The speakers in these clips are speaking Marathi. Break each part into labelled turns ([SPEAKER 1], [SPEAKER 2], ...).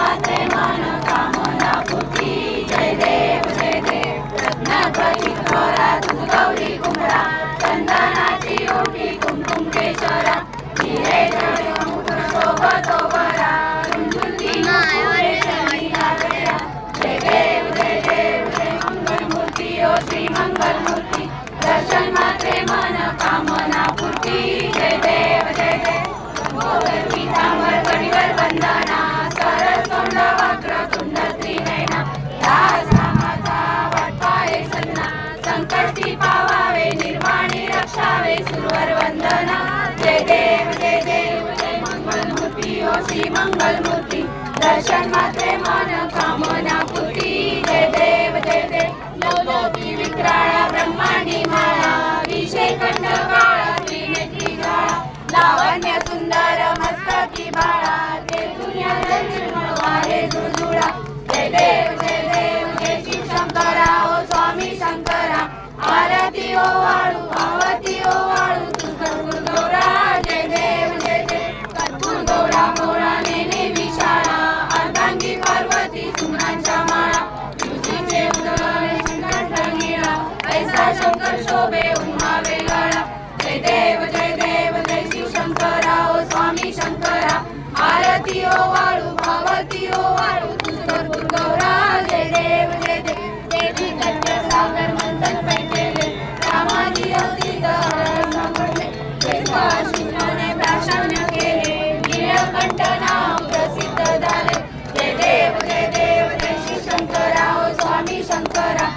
[SPEAKER 1] मात्रे मनोकामना पूर्ती। जय देव रत्नगती थोरा दूध गौरी कुमरा चंदनाची ओटी कुमकुम केशरा हिरे जडे मुकुट शोभतो बरा रुंजुती मुकुटे हातया। जय देव जय मंगल मूर्ती ओ श्री मंगल मूर्ती दर्शन मात्रे मनोकामना पूर्ती। जय देव पीतांबर कणिवर वंदना सरस तोंड वक्रतुंड त्रिनयना दास रामाचा वाटपाये सन्ना संकष्टी पावावे निर्वाणी रक्षावे सुरवर वंदना। जय देव जय मंगल मूर्ती ओ श्री मंगल मूर्ती दर्शन मात्रे मनोकामना पूर्ती। जय देव लौलौकी विक्राळा ब्रह्मांडी माळा विषय कंठ काळा त्रिनेत्री ज्वाळा लावण्य सुंदर मस्तकी बाळा ते दुनिया निर्मळ वारे झुळझुळा। जय देव जय शिव शंकरा ओ स्वामी शंकरा आरती ओ वाळू आवती ओ वाळू तू कर्पूर गौरा। जय देव कर्पूर गौरा मोळा नेने विशाळा अर्धांगी पार्वती सुमनांच्या माळा तुझीचे उदय कंठ निळा ऐसा शंकर शोभे उन्हावे गळा। जय देव जय शिव शंकरा ओ स्वामी शंकरा आरती ओ वाळू भावती ओ वाळू तुझ कर्पूर गौरा। जय देव देवी कन्या सागर मंथन पैकेले रामाजी अवतीत सापडले शिवाने प्राशान्य केले नीलकंठ नाव प्रसिद्ध झाले। जय देव जय शिव शंकरा ओ स्वामी शंकरा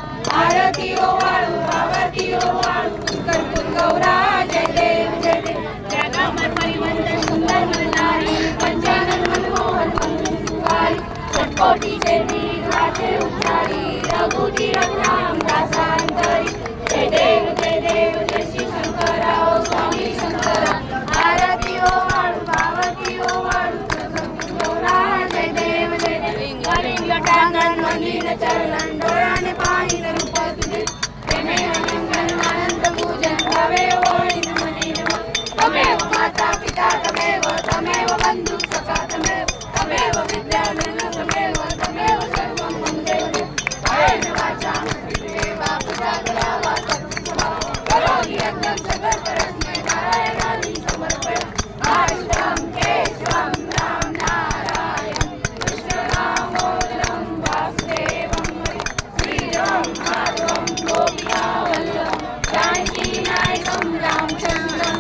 [SPEAKER 1] आरती ओ वाळू भावती ओ वाळू तुझ कर्पूर गौरा। जय देव जगामर परिवंत सुंदर मननारी पंचानन मनमोहन मंगलकारी षटकोटी चेती राजे उच्चारी रघुती रघुराम दासांतरी। जय देव जय शिव शंकरा ओ स्वामी शंकरा आरती ओ वाळू भावती ओ वाळू तुझ कर्पूर गौरा। जय देव कलिंग टांगण मंदिर चरण डोळ्याने पाणी रूप तुझे प्रेमे मंगल आनंद पूजन भवे ओळी तमेव माता पिता तमेव बंधु सखा तमेव विद्याधन तमेव सर्वं वन्दे। कायेन वाचा मनसेवा पुजागरा वाचा करोमि यज्ञं सकलकर्मणि नारायणानि समर्पयामि। अष्टं केशवं राम नारायण कृष्णदामोदरं वासुदेवं श्रीराम माधवं गोपिका वल्लभं जानकी नायकं रामचन्द्रं।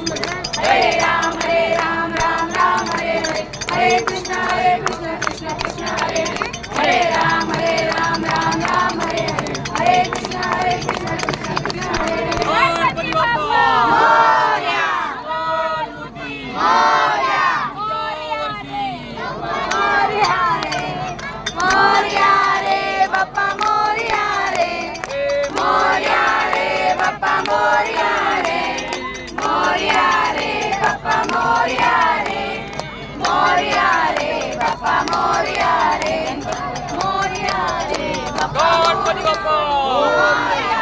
[SPEAKER 1] हरे राम राम राम हरे हरे हरे कृष्ण कृष्ण कृष्ण हरे हरे राम राम राम हरे हरे हरे कृष्ण कृष्ण कृष्ण हरे हरे। मोरया मोरया मोरया रे बाप्पा मोरया रे बाप्पा मोरया रे बाप्पा मोरया रे बाप्पा मोरया रे बाप्पा मोरया।